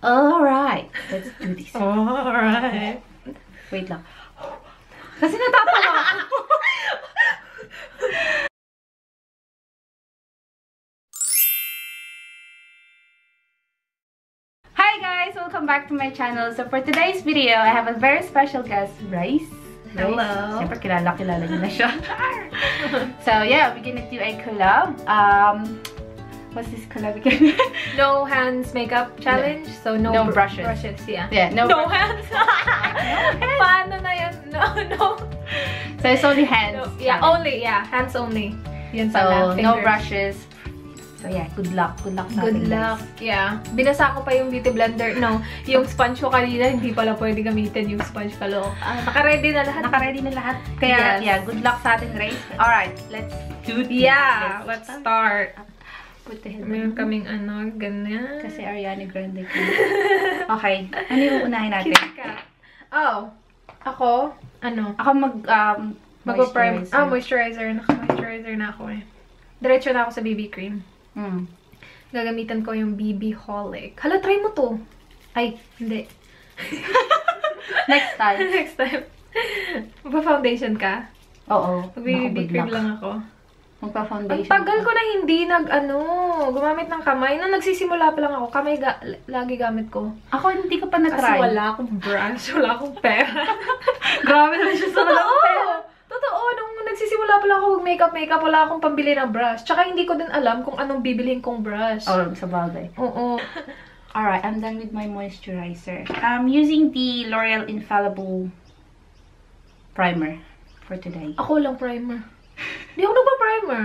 Alright, let's do this. Alright. Wait lang. Kasi natatawa ako. Hi guys! Welcome back to my channel. So for today's video, I have a very special guest, Rice. Hello. Siyempre kilala niyo na siya. So yeah, we're gonna do a collab. What's this collab again? No hands makeup challenge. So no brushes. Yeah. Yeah, no hands. Paano na yun? No. So it's only hands. No. Yeah, only. Yeah, hands only. Yun So pala, no fingers. brushes. So yeah, good luck. Good luck sa atin, Good luck. Yeah. Binasa ko pa yung beauty blender. No, yung sponge ko kanina, hindi pala pwede gamitin yung sponge palo. Naka-ready na lahat. Naka-ready na lahat. Kaya, Yes. yeah, good luck sa atin, Race. Alright, let's do this. Yeah, let's start. Put the head Meron on. kaming ganyan. Kasi Ariana Grande ko. Okay, ano yung unahin natin? Kika. Oh, ako, Ako mag-prime. moisturizer. Moisturizer. Naka-moisturizer na ako eh. Diretso na ako sa BB cream. Gagamitan ko yung BB Holic. Hala, try mo to. Ay, hindi. Next time. Next time. Magpa-foundation ka? Oo. Mag-BB cream lang ako. Ang Magpa-foundation. tagal ko na hindi gumamit ng kamay. Nung nagsisimula pa lang ako, kamay lagi gamit ko. Ako hindi ko pa Kasi na-try. wala akong brush, wala akong pera. Grabe naman siya sa walang pera. Totoo, nung nagsisimula pa lang ako mag-makeup, wala akong pambili ng brush. Tsaka hindi ko din alam kung anong bibilhin kong brush. Oh, sa bagay. Oo. Alright, I'm done with my moisturizer. I'm using the L'Oreal Infallible Primer for today. Ako lang primer. Hindi ako nagpa-primer.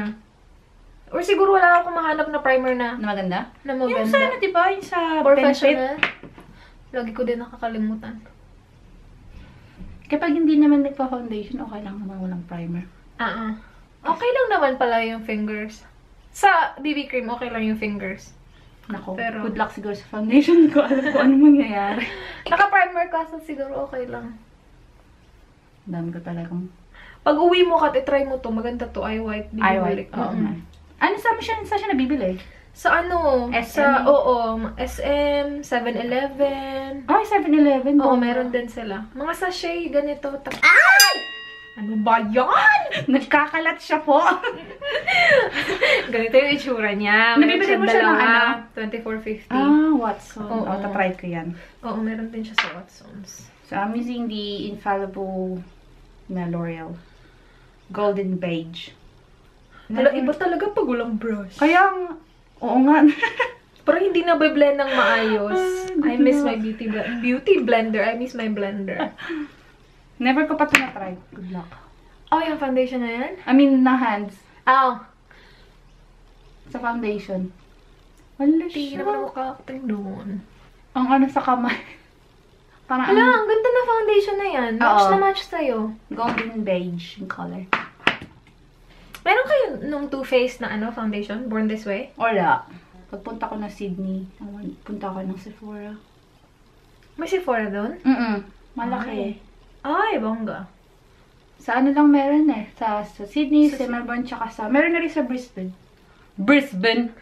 Or siguro wala akong mahanap na primer na Na maganda? maganda. Yung sa diba? Yung sa Benefit. Professional. Lagi ko din nakakalimutan. Kapag hindi naman nagpa-foundation, okay lang naman walang primer. Okay lang naman pala yung fingers. Sa BB cream, okay lang yung fingers. Nako, Pero- good luck siguro sa foundation ko. Alam ko ano mangyayari. Naka-primer ka, so siguro okay lang. Dami ko talagang... Pag uwi mo ka, try mo to. Maganda to. Eye white. BB Eye Holic. white. Oo nga. Ano saan siya nabibili? Sa ano? SM? SM, 7-Eleven. Ay, 7-Eleven. Oo, meron din sila. Mga sachet, ganito. Ay! Ano ba yan? Nagkakalat siya po. Ganito yung itsura niya. Nabibili mo siya ng ano? 24.50. Watson. Oo. Tatry ko yan. Oo, meron din siya sa Watsons. So, I'm using the Infallible na L'Oreal Golden Beige. Hala, iba talaga pag walang brush. Kaya, oo nga. Pero hindi na blend ng maayos. I miss my beauty blender. I miss my blender. Never ko pa ito na-try. Good luck. Oh, yung foundation na yan? I mean, na hands. Oh. Sa foundation. Wala Hindi siya. naman makakating doon. Ang ano sa kamay. Parang Hala, ang ganda na foundation na yan. Match Oo. na match sa'yo. golden beige yung color. Meron kayo nung Too Faced na foundation? Born This Way? Wala. Pagpunta ko ng Sydney, punta ko ng Sephora. May Sephora doon? Malaki. Ay, bongga. Sa ano lang meron eh. Sa Sydney, sa Melbourne, tsaka sa... Meron na rin sa Brisbane. Brisbane!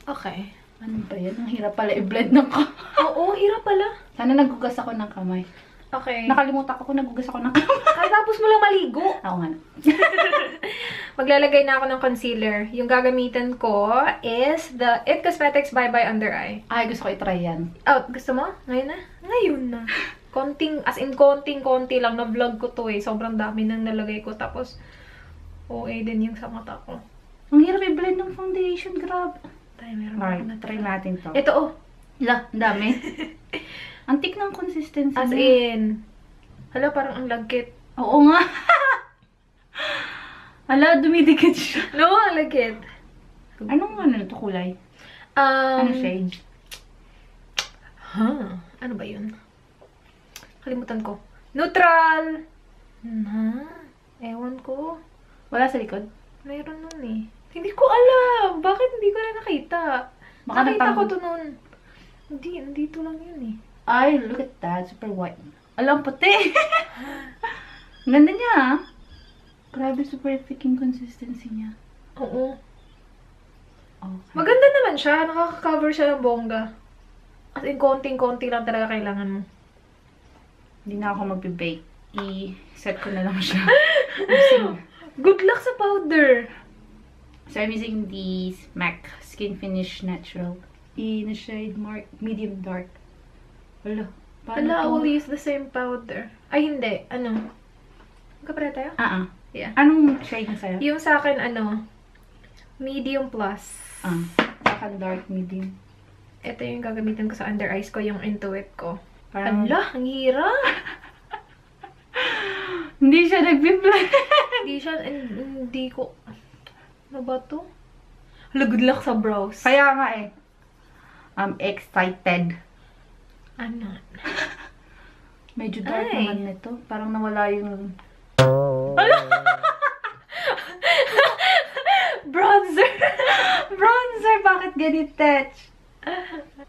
Okay. Ano ba yan? Ang hirap pala i-blend ng kamay. Oo, hirap pala. Sana nagugas ako ng kamay. Okay. Nakalimutan ko kung nagugas ako ng kamay. Ay, tapos mo lang maligo. Ako nga. Maglalagay na ako ng concealer. Yung gagamitan ko is the It Cosmetics Bye Bye Under Eye. Ay, gusto ko i-try yan. Oh, gusto mo? Ngayon na? Ngayon na. Konting-konti lang. Na-vlog ko to eh. Sobrang dami nang nalagay ko. Tapos, OA din yung sa mata ko. Ang hirap i-blend ng foundation. Grabe. Tayo, meron Alright, ako na try natin to. Ito, oh. La, ang dami. Ang thick ng consistency As niya. in. Hala, parang ang lagkit. Oo nga. Hala, dumidikit siya. No, ang lagkit. Anong ano ito kulay? Ano shade? Ano ba yun? Kalimutan ko. Neutral! Ewan ko. Wala sa likod? Mayroon nun eh. Hindi ko alam. Bakit hindi ko na nakita? Baka Nakita ko nagpang- to nun. Hindi, nandito lang yun eh. Ay, look at that. Super white. Alam, puti. Ganda niya, ah. Grabe, super thick yung consistency niya. Oo. Okay. Maganda naman siya. Nakaka-cover siya ng bongga. As in, konting-konti lang talaga kailangan mo. Hindi na ako magbe-bake. I-set ko na lang siya. Good luck sa powder! So, I'm using the MAC Skin Finish Natural in a shade medium dark. Wala. I will use the same powder. Ay, hindi. Ano? Magkapare tayo? Yeah. Anong shade na sa'yo? Yung sa akin, medium plus. Sa akin, dark medium. Ito yung gagamitin ko sa under eyes ko, yung Intuit ko. Parang... Ala, ang hirap! Hindi siya nag-blend. Hindi ko... Ano ba to? Hala, good luck sa brows. Kaya nga eh. I'm excited. I'm not. Medyo dark naman nito. Parang nawala yung... Bronzer! Bronzer! Bakit ganit, Tetch?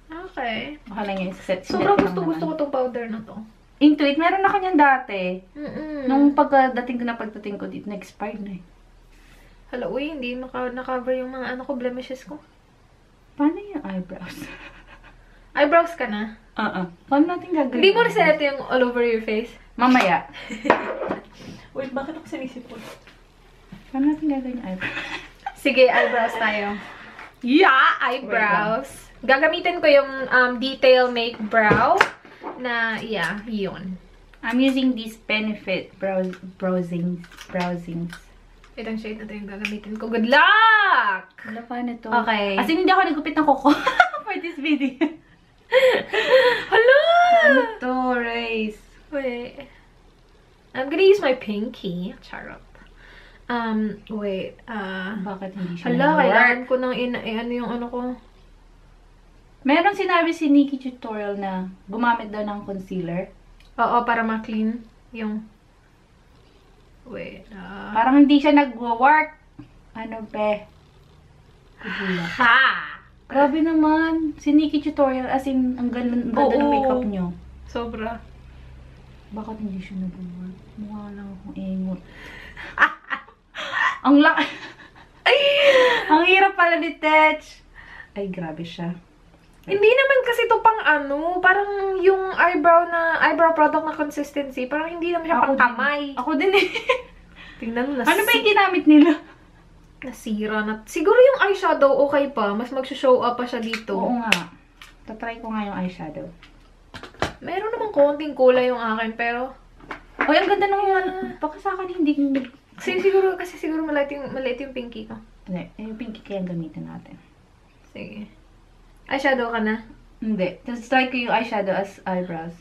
Okay. Baka lang yung set. Sobrang gusto ko tong powder na to. Intuit, meron ako niyan dati. Nung pagdating ko dito, na-expired na eh. Hala, uy, hindi na-cover yung mga blemishes ko. Paano yung eyebrows? Eyebrows ka na? Paano natin gagawin? Hindi mo reset yung all over your face? Mamaya. Wait, bakit ako sinisipon? Paano natin gagawin yung eyebrows? Sige, eyebrows tayo. Yeah, eyebrows. Gagamitin ko yung Detail Make Brow na, yeah, yun. I'm using this Benefit browsings. Itong shade na ito yung gagamitin ko. Good luck! Wala pa na to. Okay. As in, hindi ako nagupit ng kuko for this video. Hala! Ano to, Race? Wait. I'm gonna use my pinky. Charot. Wait. Bakit hindi siya Hala, nag-work? kailangan ko nang ano yung ano ko. Meron sinabi si Nikki Tutorial na gumamit daw ng concealer. Oo, para ma-clean yung... Wait. Parang hindi siya nag-work. Ano, be? Kudula. Ha! Grabe naman. Si Nikki Tutorial, as in, ang ganda ng makeup nyo. Sobra. Bakit hindi siya nag-work? Mukha lang akong ingot. Ang laki. Ang hirap pala ni Tetch. Ay, grabe siya. Hindi naman kasi to pang parang yung eyebrow product na consistency, parang hindi naman siya pang kamay. Ako din eh. Tingnan mo, ano ba yung ginamit nila? Nasira na. Siguro yung eyeshadow okay pa, mas mag-show up pa siya dito. Oo nga. Tatry ko nga yung eyeshadow. Meron namang konting kulay yung akin, pero... Oy, ang ganda naman. Baka sa akin hindi... Siguro maliit yung pinky ko. Hindi, yung pinky kaya gamitin natin. Sige. Eyeshadow ka na? Hindi. Just try ko yung eyeshadow as eyebrows.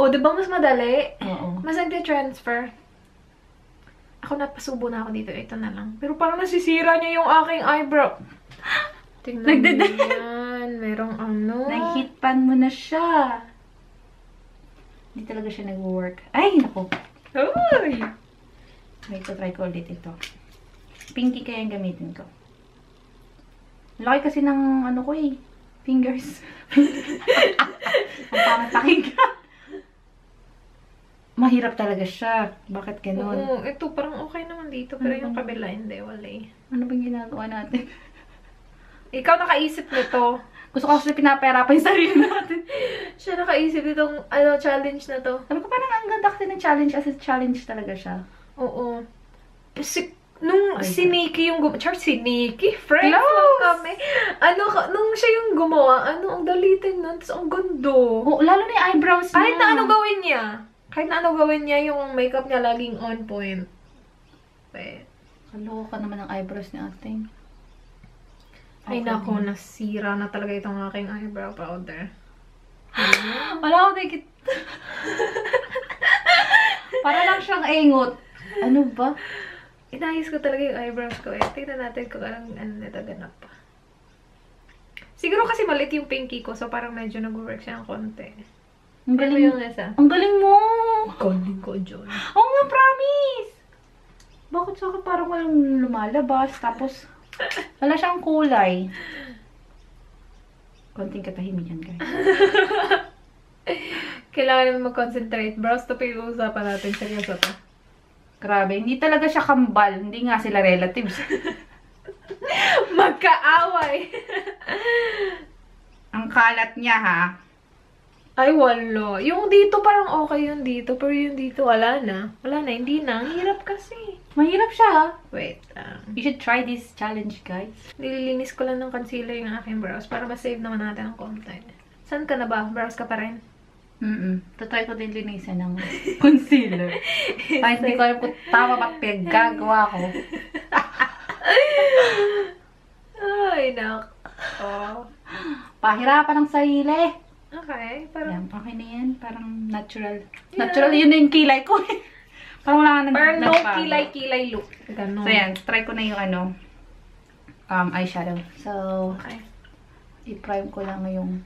Oh, di ba mas madali? Oo. Mas nag-transfer. Ako napasubo na ako dito. Ito na lang. Pero parang nasisira niya yung aking eyebrow. Tingnan mo yan. Merong Nag-hitpan mo na siya. Hindi talaga siya nag-work. Ay, naku. Uy! Wait, try ko ulit ito. Pinky kaya yung gamitin ko. Laki kasi ng ko eh. Fingers. Ang pangit pakinggan. Mahirap talaga siya. Bakit ganun? Oo, ito parang okay naman dito. Pero yung kabila, hindi. Wala eh. Ano bang ginagawa natin? Ikaw nakaisip nito. Gusto ko kasi pinapahirapan yung sarili natin. Siya nakaisip itong challenge na to. Sabi ko parang ang ganda kasi ng challenge as a challenge talaga siya. Oo. Nung si Nikki yung si Nikki? Friends lang kami. Nung siya yung gumawa, ang dalitin nun. Tapos ang gundo. Oh, lalo na yung eyebrows niya. Kahit na ano gawin niya, yung makeup niya laging on point. Wait. Kaloka naman ang eyebrows ni ating. Ay nako, nasira na talaga itong aking eyebrow powder. Wala ako nakikita. Para lang siyang ingot. Ano ba? Inayos ko talaga yung eyebrows ko eh. Tingnan natin kung anong nito ganap pa. Siguro kasi maliit yung pinky ko, so parang medyo nag-work siya ng konti. Ang galing yung isa. Ang galing mo! Galing ko, John. Oo nga, promise! Bakit sa akin parang walang lumalabas? Tapos, wala siyang kulay. Konting katahimikan, guys. Kailangan naman mag-concentrate. Brows to pinag-uusapan natin. Seryoso to. Grabe, hindi talaga siya kambal. Hindi nga sila relatives. Magkaaway. Ang kalat niya, ha? Ay, wala. Yung dito parang okay yung dito. Pero yung dito, wala na. Wala na, hindi na. Ang hirap kasi. Mahirap siya, ha? Wait. You should try this challenge, guys. Nililinis ko lang ng concealer yung aking brows para ma-save naman natin ang content. Saan ka na ba? Brows ka pa rin? Tatry ko din linisan ng concealer. Kahit hindi ko alam kung tama ba pinagagawa ko. Ay, nako. Pahirapan ng sarili. Okay, parang... Yan, okay na yan. Parang natural. Yeah. Natural, yun na yung kilay ko. Parang wala ka parang no kilay-kilay look. Ganon. So, yan. Try ko na yung eyeshadow. So, okay. I-prime ko lang yung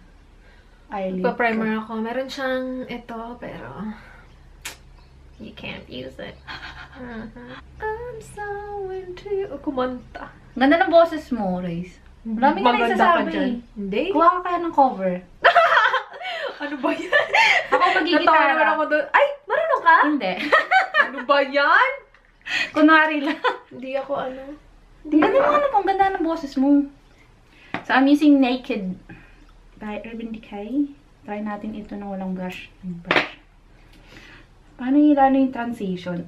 eyelid. Pa-primer ako. Meron siyang ito, pero... You can't use it. I'm so into you. Kumanta. Ganda ng boses mo, Race. Maraming na nagsasabi. Hindi. Kuha ka kaya ng cover. Ano ba yan? Ako magigitara. Natawa ako doon. Ay, marunong ka? Hindi. Ano ba yan? Kunwari lang. Hindi ako ano. Ang ganda ng boses mo. So, I'm using Naked by Urban Decay. Try natin ito na walang brush. Paano yung transition?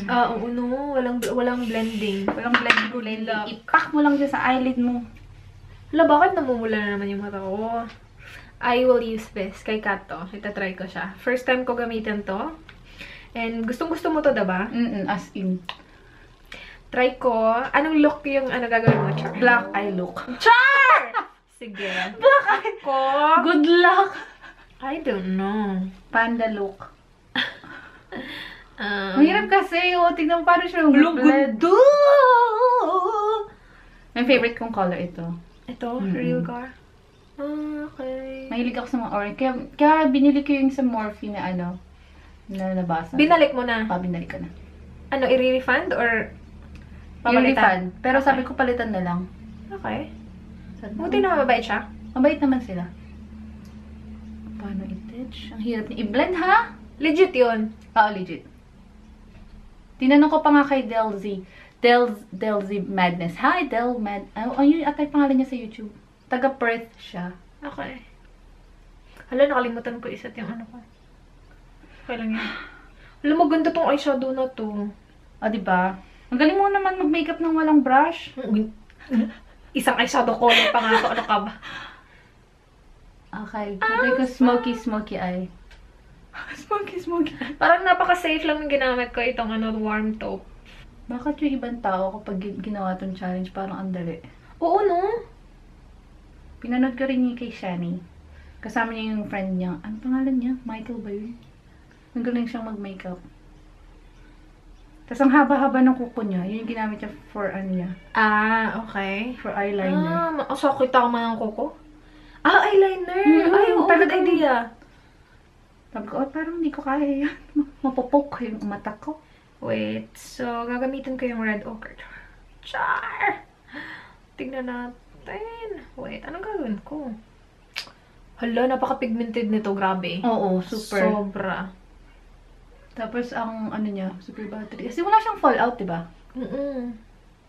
Oo, no. Walang blending. Walang blending. Ipak mo lang siya sa eyelid mo. Hala, bakit namumula na naman yung mata ko? I will use this kay Kat to. Itatry ko siya. First time ko gamitin to. And gustong-gusto mo to, diba? As in. Try ko. Anong look yung gagawin mo, Char? Black eye look. Char! Sige. Black eye ko. Good luck! I don't know. Panda look. Mahirap kasi. Tignan mo paano siya blend. My favorite kong color ito. Ito? Real car? Okay. Mahilig ako sa mga orange. Kaya binili ko yung sa Morphe na na nabasa. Binalik mo na? Binalik ko na. Ano, i-refund or papalitan? Pero sabi ko palitan na lang. Okay. Buti na mabait siya. Mabait naman sila. Paano i-touch? Ang hirap niya. I-blend, ha? Legit yun. Oo, legit. Tinanong ko pa nga kay Delzy Madness. Hi, Del Mad... yun atay pangalan niya sa YouTube. Taga-Perth siya. Okay. Hala, nakalimutan ko isa't yung ano ko. Okay lang yan. Alam mo, ganda tong eyeshadow na to. Diba? Ang galing mo naman mag-makeup ng walang brush. Isang eyeshadow color pa nga ako. Ano ka ba? Okay. Kulay ko smoky eye. Smoky eye. Parang napaka-safe lang yung ginamit ko itong warm taupe. Bakit yung ibang tao kapag ginawa tong challenge parang andali? Oo, no? Pinanood ko rin yung kay Shani. Kasama niya yung friend niya. Ano pangalan niya? Michael ba yun? Nagaling siyang mag-makeup. Tapos ang haba-haba ng kuko niya. Yun yung ginamit niya for niya. Okay. For eyeliner. So, kita ko man ang kuko? Eyeliner! Ay, good idea. Sabi ko, parang hindi ko kaya yan. Mapupok yung mata ko. Wait. So, gagamitin ko yung red ochre. Char! Tignan natin. Wait, anong gagawin ko? Hala, napaka-pigmented nito. Grabe. Oo, super. Sobra. Tapos, ang niya, super battery. Kasi wala siyang fallout, diba?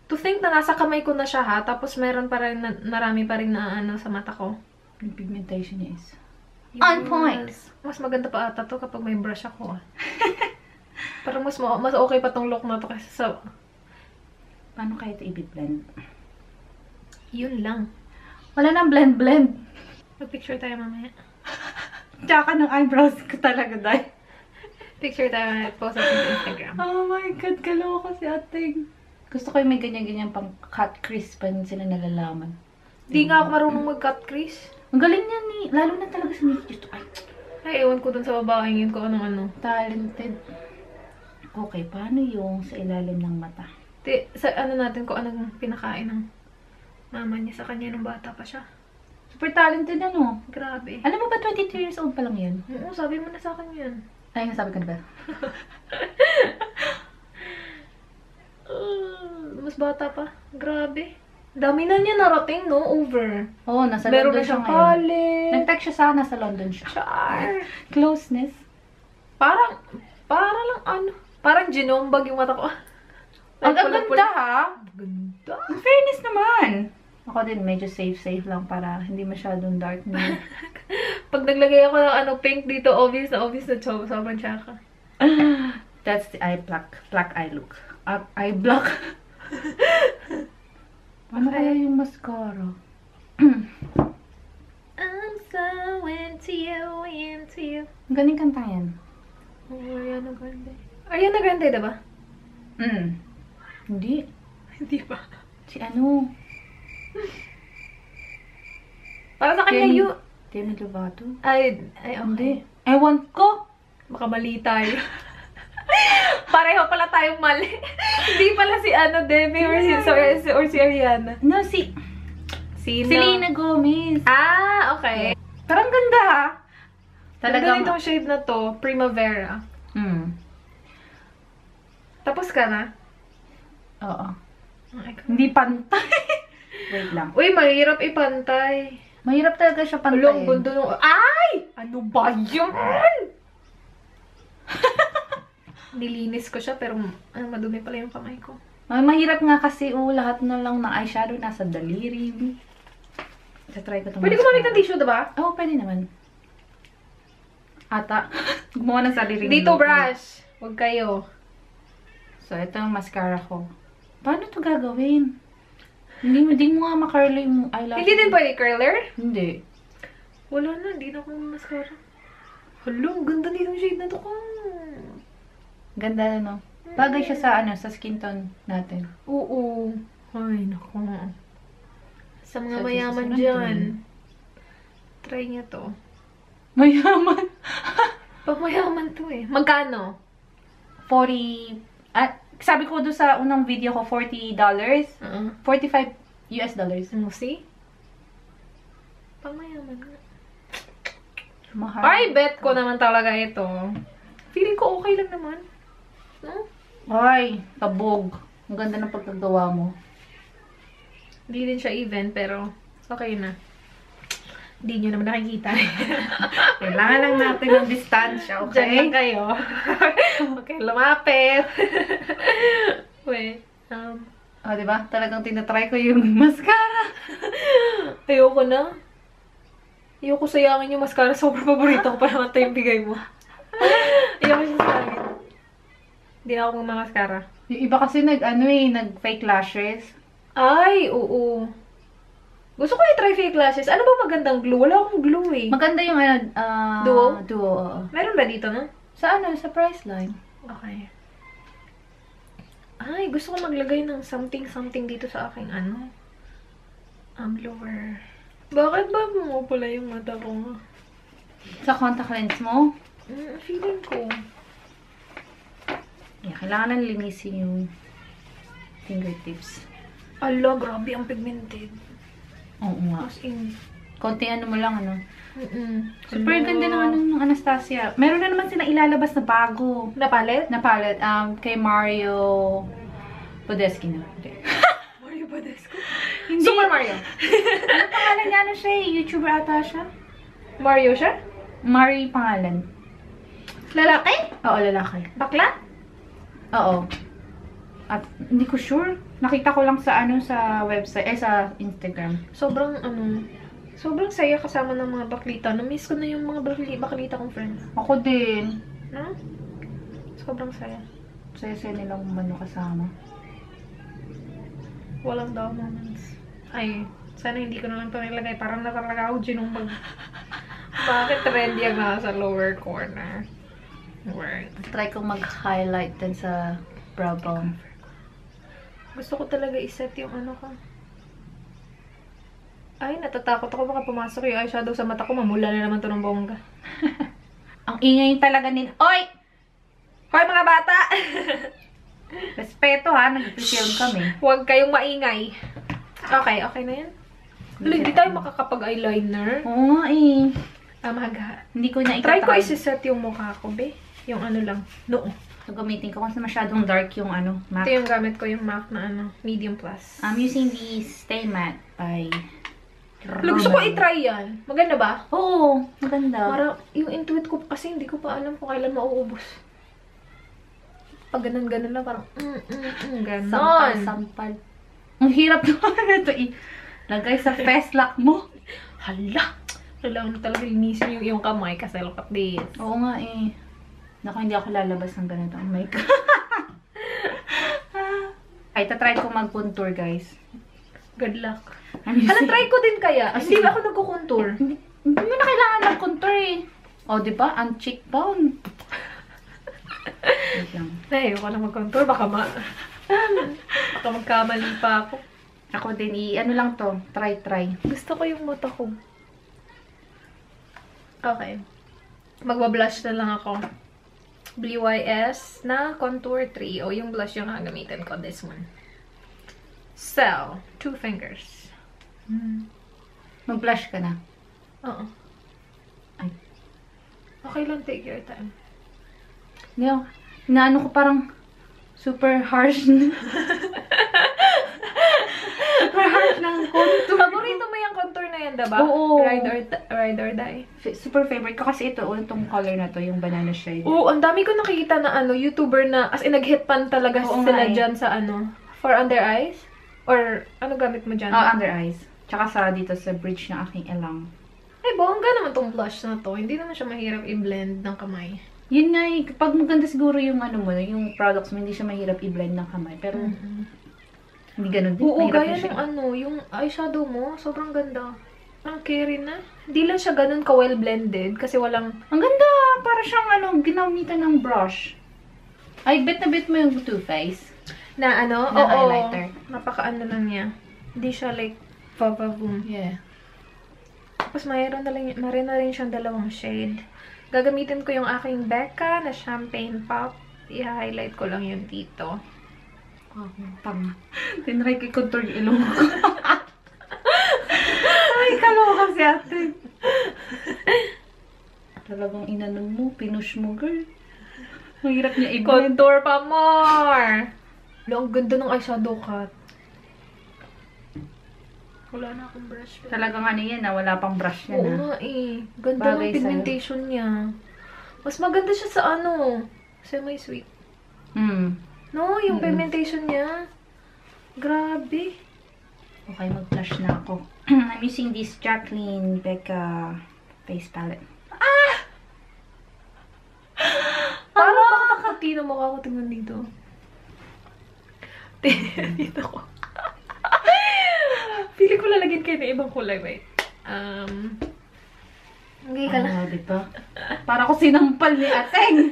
To think na nasa kamay ko na siya, ha? Tapos, meron pa rin, marami pa rin na sa mata ko. Yung pigmentation niya is on point. Mas maganda pa ata to kapag may brush ako, Parang mas okay pa tong look na to kasi sa... Paano kaya ito i-blend? Yun lang. Wala nang blend. Mag-picture tayo mamaya. Tsaka ng eyebrows ko talaga, dahil. Picture tayo mamaya. Post natin sa Instagram. Oh my God, kaloko si ating. Gusto ko yung may ganyan-ganyan pang cut crease pa sila nalalaman. Di nga ako marunong mag-cut crease. Ang galing niya ni, lalo na talaga sa Nikki. Ay, ewan ko dun sa babaeng yun ko anong-ano. Talented. Okay, paano yung sa ilalim ng mata? Sa natin ko anong pinakain ng mama niya sa kanya nung bata pa siya. Super talented Grabe. Alam mo ba 22 years old pa lang yan? Oo, sabi mo na sa akin yan. Ay, nasabi ko na ba? Mas bata pa. Grabe. Dami na niya narating, no? Over. Oo, nasa Meron London na siya siyang ngayon. college. Nag-text siya sa nasa London siya. Char. Closeness. Parang parang ginombag yung mata ko. Ang ganda, ha? Ganda. In fairness naman. Ako din, medyo safe lang para hindi masyadong dark na. Pag naglagay ako ng pink dito, obvious na sobrang tsaka. That's the eye black eye look. Eye black. Paano kaya yung mascara? I'm so into you. Galing kanta yan. Oh, Ariana Grande. Ariana Grande, diba? Hindi. Hindi ba? Si ano? Para sa kanya yun. Demi Lovato? Ay, okay. Hindi. Ewan ko. Baka mali tayo. Pareho pala tayong mali. Hindi pala si Demi or si Ariana. No, si Sino? Selena Gomez. Ah, okay. Parang ganda ha. Talagang itong shade na to, Primavera. Tapos ka na? Oo. Okay. Hindi pantay. Wait lang. Uy, mahirap ipantay. Mahirap talaga siya pantayin. Ulong bundo nung... Ay! Ano ba yun? Nilinis ko siya, pero madumi pala yung kamay ko. Mahirap nga kasi, lahat na lang ng eyeshadow nasa daliri. Try ko itong Pwede gumamit ng tissue, diba? Oo, pwede naman. Ata. Gumawa ng sarili. Dito, brush. Huwag kayo. So, ito yung mascara ko. Paano ito gagawin? Hindi mo nga makarlo yung eyelash. Hindi din pwede curler? Hindi. Wala na, hindi na akong mascara. Hala, ang ganda nitong shade na to ko. Ganda na, no? Bagay siya sa, sa skin tone natin. Oo. Ay, naku. Sa mga Sa mayaman susunod dyan, try niya to. Mayaman. Pag mayaman to eh. Magkano? 40, sabi ko doon sa unang video ko, $40. 45 US dollars. See? Pag mayaman nga. Mahal. Ay, bet ko naman talaga ito. Feeling ko okay lang naman. No? Ay, kabog. Ang ganda ng pagkagawa mo. Hindi din siya even, pero okay na. Hindi nyo naman nakikita. Kailangan lang natin ng distansya, okay? Diyan lang kayo. Okay, lumapit. Wait. Diba? Talagang tinatry ko yung mascara. Ayoko na. Ayoko sayangin yung mascara. Sobrang paborito ko pa naman ito yung bigay mo. Ayoko siya sayangin. Hindi na ako magmamaskara. Yung iba kasi nag-fake lashes. Ay, oo. Gusto ko i-try fake lashes. Ano ba magandang glue? Wala akong glue eh. Maganda yung Duo? Duo, oo. Meron ba dito, no? Sa sa Priceline. Okay. Ay, gusto ko maglagay ng something dito sa aking lower. Bakit ba pumupula yung mata ko? Sa contact lens mo? Feeling ko. Yeah, kailangan lang linisin yung fingertips. Ala, grabe ang pigmented. Oo nga. As in. Konti mo lang, Super Ala. ganda ng Anastasia. Meron na naman silang ilalabas na bago. Na palette? Na palette. Kay Mario Podesky na. Okay. Mario Badescu? Hindi. Super Mario. Ano pangalan niya? Siya eh? YouTuber ata siya? Mario siya? Mario pangalan. Lalaki? Oo, lalaki. Bakla? Oo. At hindi ko sure. Nakita ko lang sa sa website, sa Instagram. Sobrang saya kasama ng mga baklita. Na-miss ko na yung mga baklita kong friends. Ako din. No? Sobrang saya. Saya-saya nilang kasama. Walang daw moments. Ay, sana hindi ko na lang ito nilagay. Parang nakalagay ako dyan mag... Bakit trendy ang nasa lower corner? Word. Try kong mag-highlight din sa brow bone. Gusto ko talaga iset yung ko. Ay, natatakot ako baka pumasok yung eyeshadow sa mata ko. Mamula na naman to ng bongga. Ang ingay talaga nila. Oy! Hoy mga bata! Respeto ha, nag-film kami. Huwag kayong maingay. Okay na yan. Hindi tayo makakapag-eyeliner. Oo nga eh. Maga. Hindi ko na Try ko isi-set yung mukha ko, be. Yung lang. Noo. So, gamitin ko kasi masyadong dark yung MAC. Ito yung gamit ko, yung MAC na medium plus. I'm using the Stay Matte by Gusto ko i-try yan. Maganda ba? Oo, maganda. Parang yung intuit ko kasi hindi ko pa alam kung kailan mauubos. Pag ganun-ganun lang, parang ganon. Sampal. Ang hirap naman ito eh. Lagay sa face lock mo. Hala! Kailangan mo talaga linisin yung iyong kamay kasi look at this. Oo nga eh. Naku, hindi ako lalabas ng ganito. Oh my God. Ay, tatry ko mag-contour, guys. Good luck. I'm Hala, using- try ko din kaya. Ah, Hindi sige. ako nagko-contour. Hindi mo na kailangan mag-contour eh. O, di ba? Ang cheekbone. Wait lang. Ayoko na mag-contour. Baka magkamali pa ako. Ako din, ano lang to, try. Gusto ko yung mata ko. Okay. Magba-blush na lang ako. Blue YS na Contour 3. O, yung blush yung gagamitin ko. This one. So, 2 fingers. Mag-blush ka na. Oo. Ay. Okay lang, take your time. Hindi ako, inaano ko parang super harsh super harsh ng contour. Paborito mo yung contour na yan, diba? Oo. Ride or die. Super favorite ko kasi ito, itong color na to, yung banana shade. Oo, ang dami ko nakikita na YouTuber na, as in, nag-hit pan talaga Oo sila nga eh. dyan sa for under eyes? Or, ano gamit mo dyan? Under eyes. Tsaka sa dito sa bridge ng aking elang. Ay, bongga naman tong blush na to. Hindi naman siya mahirap i-blend ng kamay. Yun nga eh, kapag maganda siguro yung yung products mo, hindi siya mahirap i-blend ng kamay. Pero, hindi ganun din. Oo, Mahirap gaya na siya. ng yung eyeshadow mo, sobrang ganda. Ang carry na. Hindi lang siya ganun ka-well blended kasi walang... Ang ganda! Para siyang ginamitan ng brush. Ay, bet na bet mo yung Too Faced. Na Na oo. highlighter. Napaka-ano lang niya. Hindi siya like, pa-boom. Yeah. Tapos mayroon na rin siyang dalawang shade. Gagamitin ko yung aking Becca na Champagne Pop. I-highlight ko lang yun dito. Oh, tanga. Tinry ko i-contour yung ilong ko. Ay, kaloka si ate. Talagang inanon mo, pinush mo, girl. Mahirap niya i-blend. Contour pa more! Ang ganda ng eyeshadow cut. Wala na akong brush. Talagang yan wala pang brush Oo yan nga eh. Ganda Bagay ng pigmentation niya. Mas maganda siya sa semi-sweet. No, yung pigmentation niya. Grabe. Okay, mag-blush na ako. I'm using this Jaclyn Becca face palette. Parang baka nakakati na mukha ko. Tingnan dito. Tingnan dito ko. Pili ko lalagyan kayo ng ibang kulay. Wait. Okay ka lang. Diba? Para ko sinampal ni Ateng.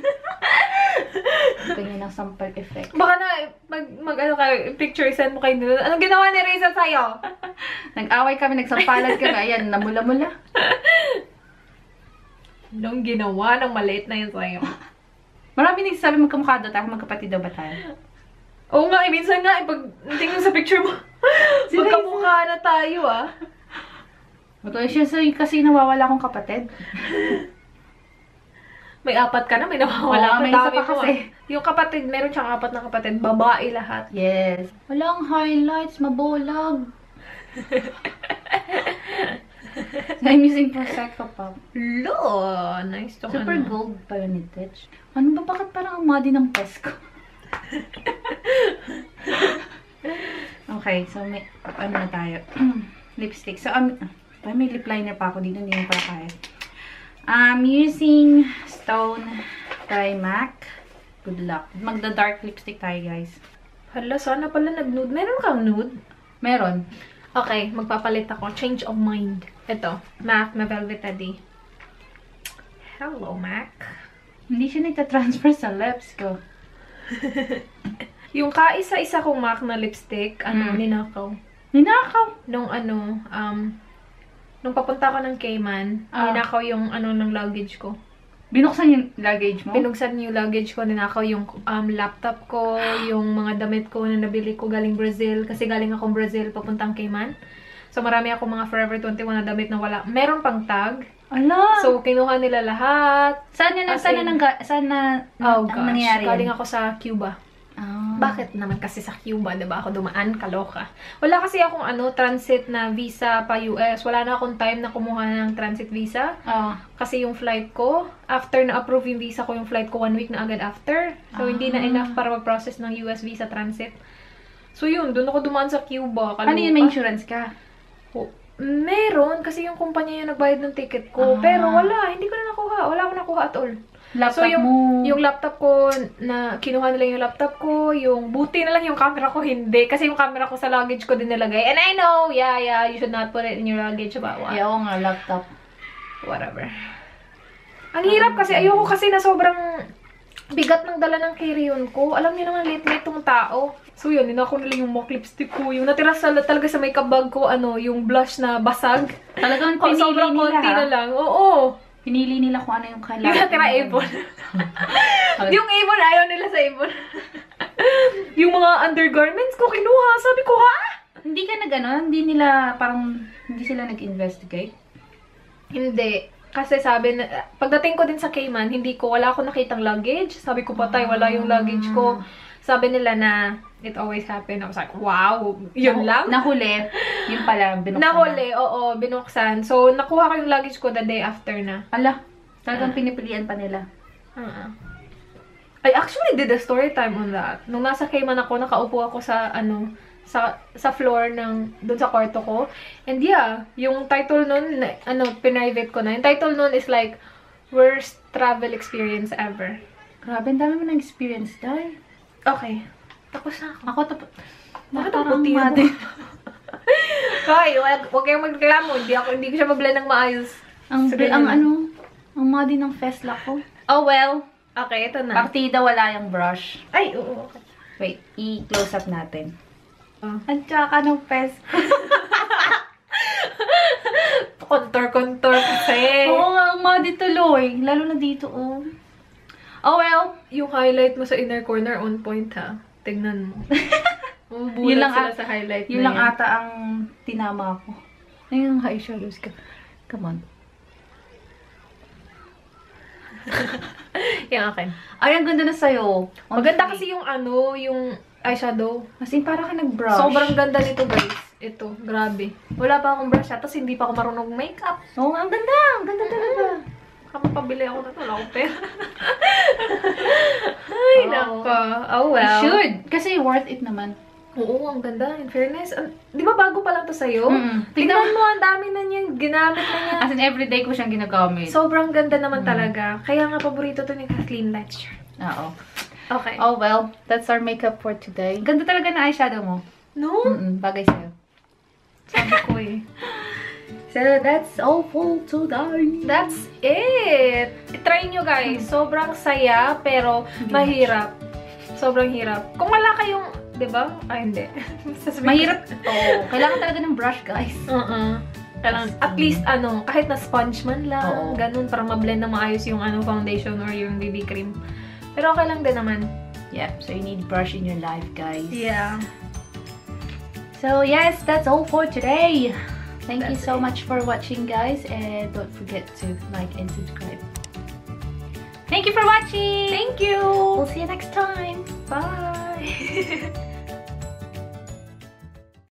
Ganyan ang sampal effect. Baka na, picture, send mo kayo nila. Anong ginawa ni Reza sa'yo? Nag-away kami, nagsampalan kami. Ayan, namula-mula. Anong ginawa ng maliit na yun sa'yo? Marami nagsasabi magkamukha daw tayo, magkapatid daw ba tayo? Oo nga, minsan nga, pag tingnan sa picture mo, magkamukha na tayo Magkaya siya kasi nawawala akong kapatid. May 4 ka na, may nawawala Oo, may isa Dami pa mo, kasi. Yung kapatid, meron siyang 4 na kapatid, babae lahat. Yes. Walang highlights, mabulag. I'm using Prosecco Pop. Lo, nice to Super gold pa yun ni Titch. Ano ba? Bakit parang ang muddy ng Pesco? Okay, so may, na tayo? Lipstick. So, may lip liner pa ako dito. Hindi mo pala kaya. I'm using Stone by MAC. Good luck. Magda-dark lipstick tayo, guys. Hala, sana pala nag-nude. Meron kang nude? Meron. Okay, magpapalit ako. Change of mind. Ito, MAC na Velvet Teddy. Hello, MAC. Hindi siya nagta-transfer sa lips ko. Yung kaisa-isa kong MAC na lipstick, ninakaw. Ninakaw? Nung papunta ako ng Cayman, ninakaw yung ng luggage ko. Binuksan yung luggage mo? Pinugsan yung luggage ko, ninakaw yung laptop ko, yung mga damit ko na nabili ko galing Brazil. Kasi galing akong Brazil, papuntang Cayman. So, marami akong mga Forever 21 na damit na wala. Meron pang tag. Ala! So, kinuha nila lahat. Saan nangyayari Galing yan? ako sa Cuba. Ah. Bakit naman kasi sa Cuba, diba? Ako dumaan, kaloka. Wala kasi akong transit na visa pa US. Wala na akong time na kumuha ng transit visa. Kasi yung flight ko, after na-approve yung visa ko, yung flight ko 1 week na agad after. So, hindi na enough para mag-process ng US visa transit. So, yun. Doon ako dumaan sa Cuba. Kaloka. Ano yun? May insurance ka? Meron, kasi yung kumpanya yung nagbayad ng ticket ko. Ah. Pero wala, hindi ko na nakuha. Wala akong nakuha at all. Laptop So, mo. yung laptop ko, na kinuha nila yung laptop ko, yung buti na lang yung camera ko, hindi. Kasi yung camera ko sa luggage ko din nilagay. And I know, yeah, you should not put it in your luggage. Bawal. Yeah, oo nga, laptop. Whatever. Ang hirap kasi, ayoko kasi na sobrang bigat ng dala ng carry-on ko. Alam niyo naman, late na itong tao. So yun, ako nila yung MAC lipstick ko. Yung natira talaga sa makeup bag ko, yung blush na basag. Talagang pinili sobrang nila, konti na lang. Oo. Pinili nila kung ano yung kailangan. Yung natira Avon. Yung Avon, ayaw nila sa Avon. Yung mga undergarments ko, kinuha. Sabi ko, ha? Hindi ka hindi nila, parang, hindi sila nag-investigate? Hindi. Kasi sabi, pagdating ko din sa Cayman, wala ako nakitang luggage. Sabi ko, patay, wala yung luggage ko. Sabi nila na, it always happen. I was like, wow, yun lang? Nahuli. Yun pala, binuksan. Nahuli, oo, binuksan. So, nakuha ko yung luggage ko the day after na. Ala, talagang pinipilian pa nila. I actually did a story time on that. Nung nasa Cayman ako, nakaupo ako sa, sa floor dun sa kwarto ko. And yeah, yung title nun, pinrivate ko na. Yung title nun is like, worst travel experience ever. Grabe, ang dami mo na experience, dahil. Okay. Tapos na ako. Ako tapos. Bakit ang puti mo? Hoy, huwag kayong magreklamo. Hindi ko siya mablend ng maayos. Ang muddy ng Festla ko. Oh well. Okay, ito na. Partida, wala yung brush. Ay, oo. Okay. Wait, i-close up natin. Oh. Ang tsaka ng Fest. Contour kasi. Oo nga, ang muddy tuloy. Lalo na dito, oh. Oh well. Yung highlight mo sa inner corner, on point ha. Tignan mo. Yun lang sila sa highlight yun lang ata ang tinama ko. Ayun, eyeshadows ka. Come on. Yung akin. Ay, ang ganda na sa'yo. Maganda kasi yung yung eyeshadow. Kasi para ka nag-brush. Sobrang ganda nito, guys. Ito, grabe. Wala pa akong brush tapos hindi pa ako marunong makeup. Oo, ang ganda. Ang ganda talaga. Kapapabili ako na ito. Wala akong pera. Ay, nako. Oh, well. You should. Kasi worth it naman. Oo, ang ganda. In fairness. Di ba bago pa lang to sa'yo? Tingnan mo, ang dami na niyan. Ginamit na niya. As in, everyday ko siyang ginagamit. Sobrang ganda naman talaga. Kaya nga, paborito to ni Kathleen Letcher. Oo. Okay. Oh, well. That's our makeup for today. Ganda talaga na eyeshadow mo. No? Bagay sa'yo. Sabi ko eh. So, that's all for today. That's it! Try nyo guys. Sobrang saya, pero mahirap. Sobrang hirap. Kung wala kayong, di ba? Ay, hindi. Mahirap. Oo. Kailangan talaga ng brush, guys. Kailangan, at least, kahit na sponge man lang, ganun, para ma-blend na maayos yung foundation or yung BB cream. Pero okay lang din naman. Yeah, so you need brush in your life, guys. Yeah. So, yes, that's all for today. Thank you so much for watching, guys, and don't forget to like and subscribe. Thank you for watching! Thank you! We'll see you next time! Bye!